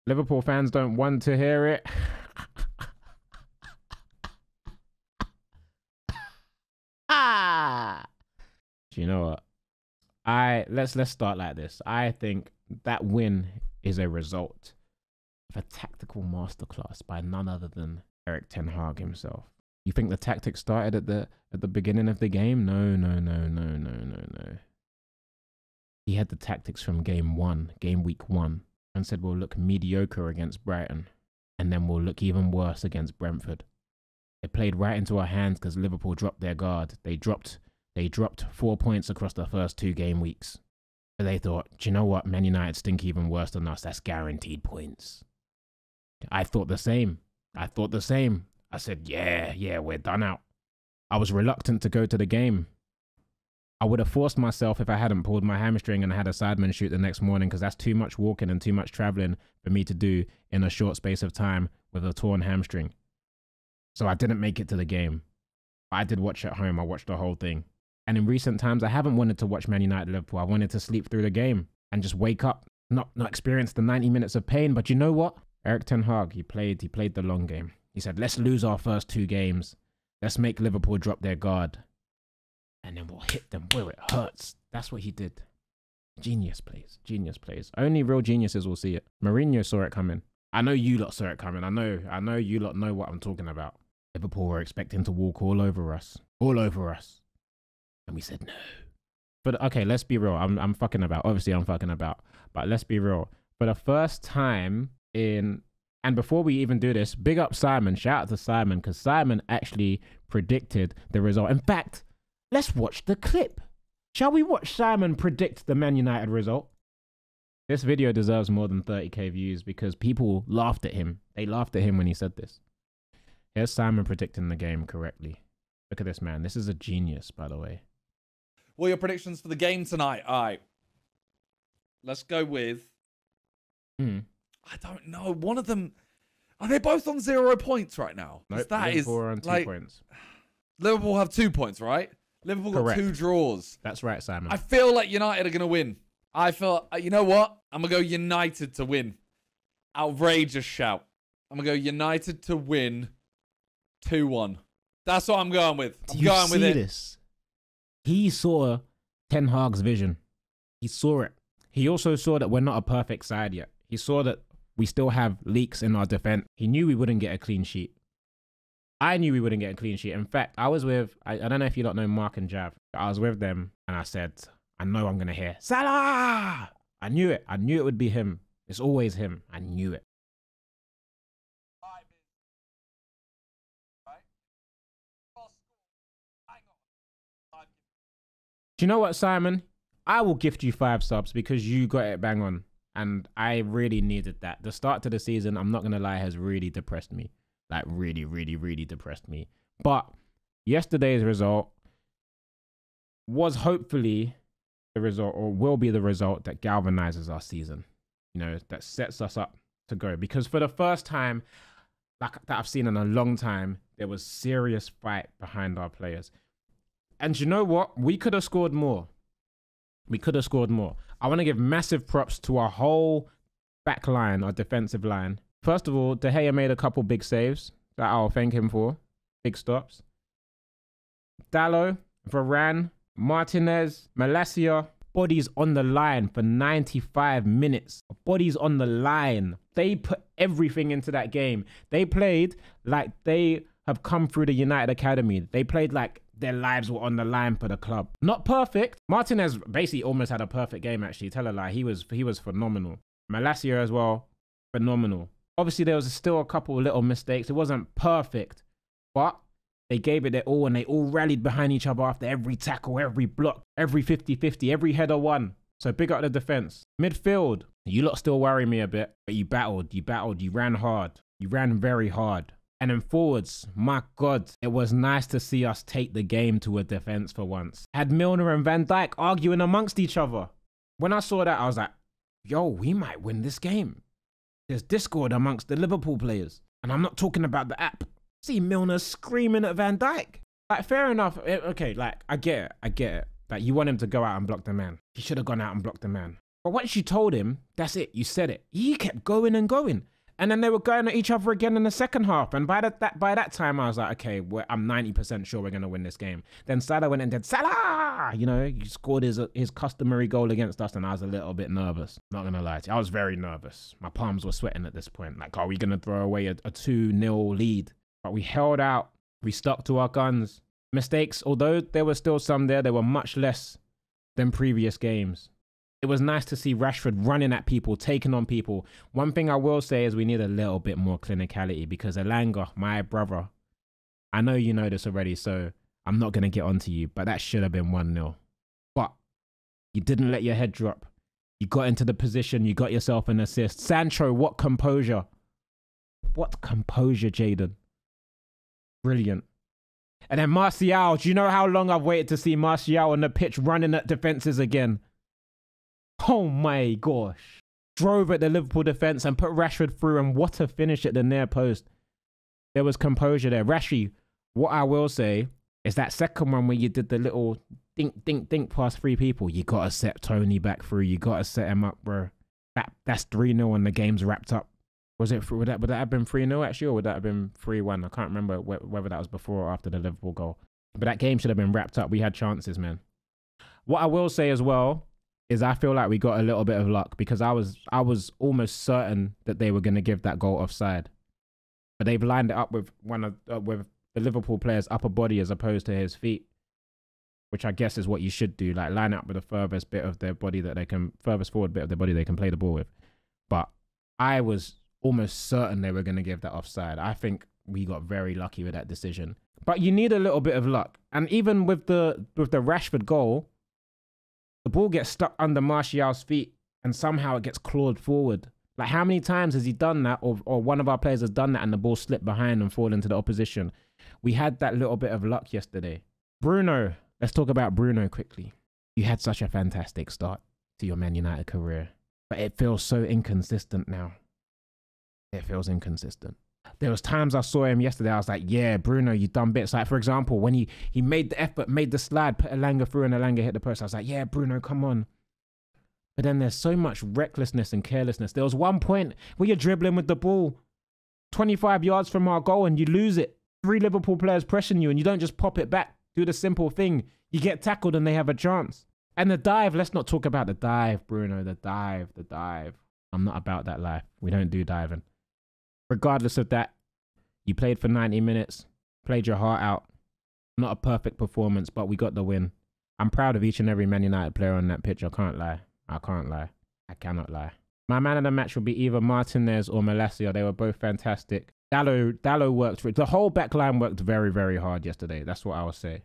Liverpool fans don't want to hear it. Do you know what? Let's start like this. I think that win is a result of a tactical masterclass by none other than Erik ten Hag himself. You think the tactics started at the beginning of the game? No. He had the tactics from game week one, and said we'll look mediocre against Brighton, and then we'll look even worse against Brentford. It played right into our hands because Liverpool dropped their guard. They dropped 4 points across the first 2 game weeks. But they thought, do you know what? Man United stink even worse than us. That's guaranteed points. I thought the same. I said, yeah, we're done out. I was reluctant to go to the game. I would have forced myself if I hadn't pulled my hamstring and I had a sideman shoot the next morning, because that's too much walking and too much traveling for me to do in a short space of time with a torn hamstring. So I didn't make it to the game. I did watch at home. I watched the whole thing. And in recent times, I haven't wanted to watch Man United Liverpool. I wanted to sleep through the game and just wake up, not experience the 90 minutes of pain. But you know what? Erik ten Hag, he played the long game. He said, let's lose our first 2 games. Let's make Liverpool drop their guard. And then we'll hit them where it hurts. That's what he did. Genius plays. Only real geniuses will see it. Mourinho saw it coming. I know you lot saw it coming. I know you lot know what I'm talking about. Liverpool were expecting to walk all over us. And we said no. But okay, let's be real. I'm fucking about. Obviously, I'm fucking about. But let's be real. For the first time in... And before we even do this, big up Simon. Shout out to Simon, because Simon actually predicted the result. In fact, let's watch the clip. Shall we watch Simon predict the Man United result? This video deserves more than 30k views because people laughed at him. They laughed at him when he said this. Here's Simon predicting the game correctly. Look at this man. This is a genius, by the way. What are your predictions for the game tonight? All right. Let's go with... I don't know. One of them... Are they both on 0 points right now? Nope, that Liverpool is are on 2 like, points. Liverpool have 2 points, right? Liverpool got 2 draws. That's right, Simon. I feel like United are going to win. I feel... You know what? I'm going to go United to win. Outrageous shout. I'm going to go United to win 2-1. That's what I'm going with. I'm going with it. This? He saw Ten Hag's vision. He saw it. He also saw that we're not a perfect side yet. He saw that we still have leaks in our defense. He knew we wouldn't get a clean sheet. I knew we wouldn't get a clean sheet. In fact, I was with, I don't know if you don't know Mark and Jav. I was with them and I said, I know I'm going to hear Salah. I knew it. I knew it would be him. It's always him. I knew it. Do you know what, Simon? I will gift you 5 subs because you got it bang on. And I really needed that. The start to the season, I'm not going to lie, has really depressed me. Like really depressed me. But yesterday's result was hopefully the result, or will be the result, that galvanizes our season. You know, that sets us up to go. Because for the first time, like that I've seen in a long time, there was serious fight behind our players. And you know what? We could have scored more. We could have scored more. I want to give massive props to our whole back line, our defensive line. First of all, De Gea made a couple big saves that I'll thank him for. Big stops. Dalot, Varane, Martinez, Malacia, bodies on the line for 95 minutes. Bodies on the line. They put everything into that game. They played like they have come through the United Academy. They played like their lives were on the line for the club. Not perfect. Martinez basically almost had a perfect game, actually. Tell a lie. He was phenomenal. Malacia as well, phenomenal. Obviously, there was still a couple of little mistakes. It wasn't perfect, but they gave it their all and they all rallied behind each other after every tackle, every block, every 50-50, every header won. So big up the defense. Midfield, you lot still worry me a bit, but you battled, you ran hard. You ran very hard. And then forwards, my God, it was nice to see us take the game to a defense for once. Had Milner and Van Dijk arguing amongst each other. When I saw that, I was like, yo, we might win this game. There's discord amongst the Liverpool players. And I'm not talking about the app. See Milner screaming at Van Dijk. Like, fair enough. Okay, like, I get it. Like, you want him to go out and block the man. He should have gone out and blocked the man. But once you told him, that's it, you said it. He kept going and going. And then they were going at each other again in the second half. And by that time, I was like, okay, I'm 90% sure we're going to win this game. Then Salah went and did Salah! You know, he scored his customary goal against us, and I was a little bit nervous. Not going to lie to you. I was very nervous. My palms were sweating at this point. Like, are we going to throw away a 2-0 lead? But we held out. We stuck to our guns. Mistakes, although there were still some there, they were much less than previous games. It was nice to see Rashford running at people, taking on people. One thing I will say is we need a little bit more clinicality, because Elanga, my brother, I know you know this already, so I'm not going to get onto you, but that should have been 1-0. But you didn't let your head drop. You got into the position, you got yourself an assist. Sancho, what composure. What composure, Jaden. Brilliant. And then Martial, do you know how long I've waited to see Martial on the pitch running at defenses again? Oh my gosh. Drove at the Liverpool defence and put Rashford through, and what a finish at the near post. There was composure there. Rashi, what I will say is that second one where you did the little dink past 3 people, you got to set Tony back through. You got to set him up, bro. That's 3-0 and the game's wrapped up. Would that have been 3-0 actually, or would that have been 3-1? I can't remember whether that was before or after the Liverpool goal. But that game should have been wrapped up. We had chances, man. What I will say as well is I feel like we got a little bit of luck, because I was almost certain that they were going to give that goal offside. But they've lined it up with with the Liverpool player's upper body as opposed to his feet, which I guess is what you should do. Like, line up with the furthest bit of their body that they can, furthest forward bit of their body they can play the ball with. But I was almost certain they were going to give that offside. I think we got very lucky with that decision. But you need a little bit of luck. And even with the Rashford goal, the ball gets stuck under Martial's feet and somehow it gets clawed forward. Like, how many times has he done that, or one of our players has done that and the ball slipped behind and fallen into the opposition? We had that little bit of luck yesterday. Bruno, let's talk about Bruno quickly. You had such a fantastic start to your Man United career, but it feels so inconsistent now. It feels inconsistent. There was times I saw him yesterday, I was like, yeah, Bruno, you done bits. Like, for example, when he made the effort, made the slide, put Elanga through and Elanga hit the post, I was like, yeah, Bruno, come on. But then there's so much recklessness and carelessness. There was one point where you're dribbling with the ball 25 yards from our goal and you lose it. 3 Liverpool players pressing you and you don't just pop it back. Do the simple thing. You get tackled and they have a chance. And the dive, let's not talk about the dive, Bruno. The dive. I'm not about that life. We don't do diving. Regardless of that, you played for 90 minutes, played your heart out. Not a perfect performance, but we got the win. I'm proud of each and every Man United player on that pitch. I can't lie. I cannot lie. My man of the match will be either Martinez or Malacia. They were both fantastic. Dallo worked. The whole back line worked very, very hard yesterday. That's what I will say.